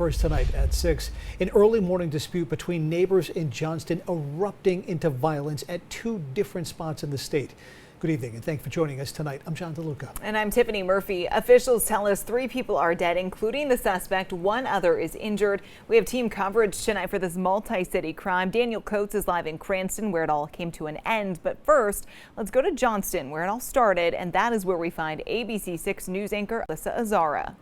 First tonight at 6, an early morning dispute between neighbors in Johnston erupting into violence at two different spots in the state. Good evening and thanks for joining us tonight. I'm John DeLuca. And I'm Tiffany Murphy. Officials tell us 3 people are dead, including the suspect. 1 other is injured. We have team coverage tonight for this multi-city crime. Daniel Coates is live in Cranston, where it all came to an end. But first, let's go to Johnston, where it all started. And that is where we find ABC 6 News anchor Alyssa Azara.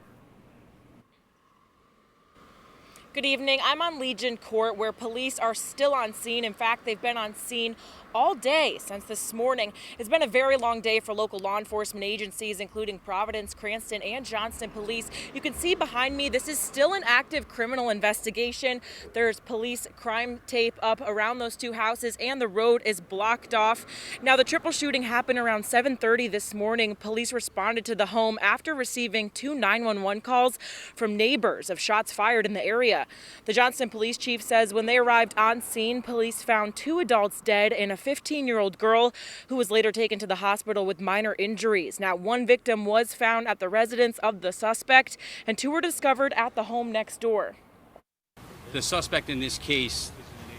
Good evening. I'm on Legion Court, where police are still on scene. In fact, they've been on scene all day since this morning. It's been a very long day for local law enforcement agencies, including Providence, Cranston, and Johnston Police. You can see behind me, this is still an active criminal investigation. There's police crime tape up around those 2 houses, and the road is blocked off. Now, the triple shooting happened around 7:30 this morning. Police responded to the home after receiving 2 911 calls from neighbors of shots fired in the area. The Johnston police chief says when they arrived on scene, police found 2 adults dead and a 15-year-old girl who was later taken to the hospital with minor injuries. Now, 1 victim was found at the residence of the suspect, and 2 were discovered at the home next door. The suspect in this case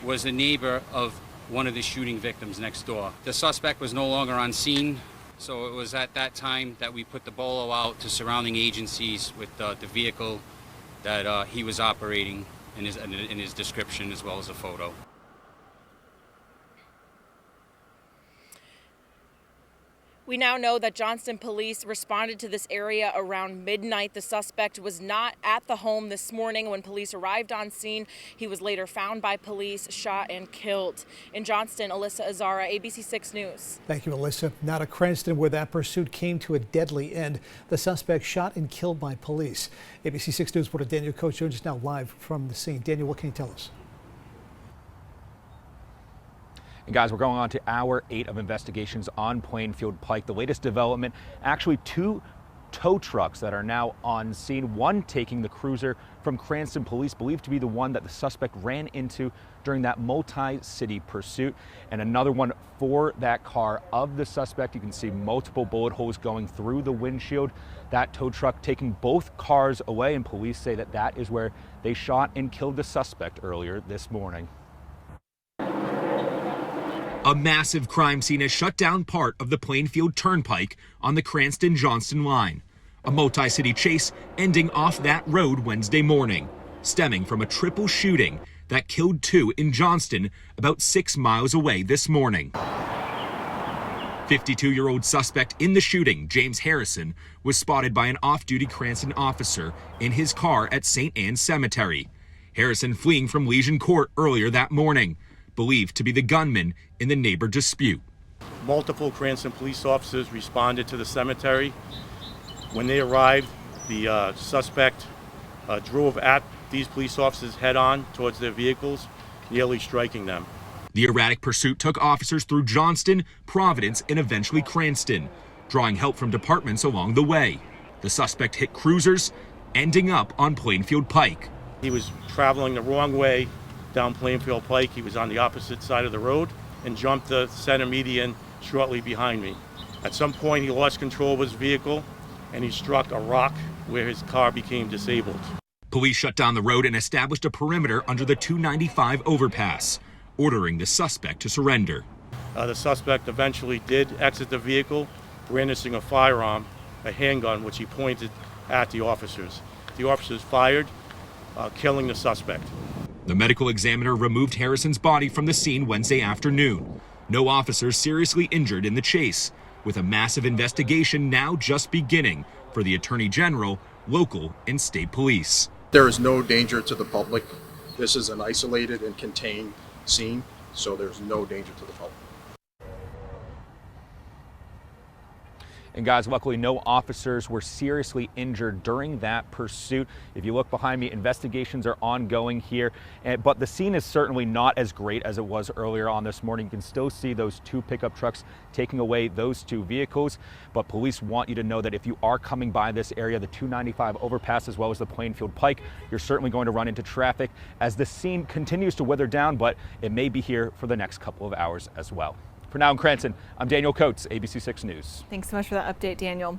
was a neighbor of one of the shooting victims next door. The suspect was no longer on scene, so it was at that time that we put the bolo out to surrounding agencies with the vehicle that he was operating in his description, as well as a photo. We now know that Johnston police responded to this area around midnight. The suspect was not at the home this morning when police arrived on scene. He was later found by police, shot and killed. In Johnston, Alyssa Azara, ABC 6 News. Thank you, Alyssa. Now to Cranston, where that pursuit came to a deadly end. The suspect shot and killed by police. ABC 6 News reporter Daniel Coates joins us now live from the scene. Daniel, what can you tell us? And guys, we're going on to hour 8 of investigations on Plainfield Pike. The latest development, actually 2 tow trucks that are now on scene. One taking the cruiser from Cranston police, believed to be the one that the suspect ran into during that multi-city pursuit, and another one for that car of the suspect. You can see multiple bullet holes going through the windshield. That tow truck taking both cars away, and police say that that is where they shot and killed the suspect earlier this morning. A massive crime scene has shut down part of the Plainfield Turnpike on the Cranston-Johnston line. A multi-city chase ending off that road Wednesday morning, stemming from a triple shooting that killed 2 in Johnston about 6 miles away this morning. 52-year-old suspect in the shooting, James Harrison, was spotted by an off-duty Cranston officer in his car at St. Anne's Cemetery. Harrison fleeing from Legion Court earlier that morning, believed to be the gunman in the neighbor dispute. Multiple Cranston police officers responded to the cemetery. When they arrived, the suspect drove at these police officers head-on towards their vehicles, nearly striking them. The erratic pursuit took officers through Johnston, Providence, and eventually Cranston, drawing help from departments along the way. The suspect hit cruisers, ending up on Plainfield Pike. He was traveling the wrong way down Plainfield Pike. He was on the opposite side of the road and jumped the center median shortly behind me. At some point, he lost control of his vehicle and he struck a rock where his car became disabled. Police shut down the road and established a perimeter under the 295 overpass, ordering the suspect to surrender. The suspect eventually did exit the vehicle, brandishing a firearm, a handgun, which he pointed at the officers. The officers fired, killing the suspect. The medical examiner removed Harrison's body from the scene Wednesday afternoon. No officers seriously injured in the chase, with a massive investigation now just beginning for the Attorney General, local, and state police. There is no danger to the public. This is an isolated and contained scene, so there's no danger to the public. And guys, luckily no officers were seriously injured during that pursuit. If you look behind me, investigations are ongoing here, but the scene is certainly not as great as it was earlier on this morning. You can still see those 2 pickup trucks taking away those 2 vehicles, but police want you to know that if you are coming by this area, the 295 overpass as well as the Plainfield Pike, you're certainly going to run into traffic as the scene continues to wither down, but it may be here for the next couple of hours as well. For now in Cranston, I'm Daniel Coates, ABC 6 News. Thanks so much for that update, Daniel.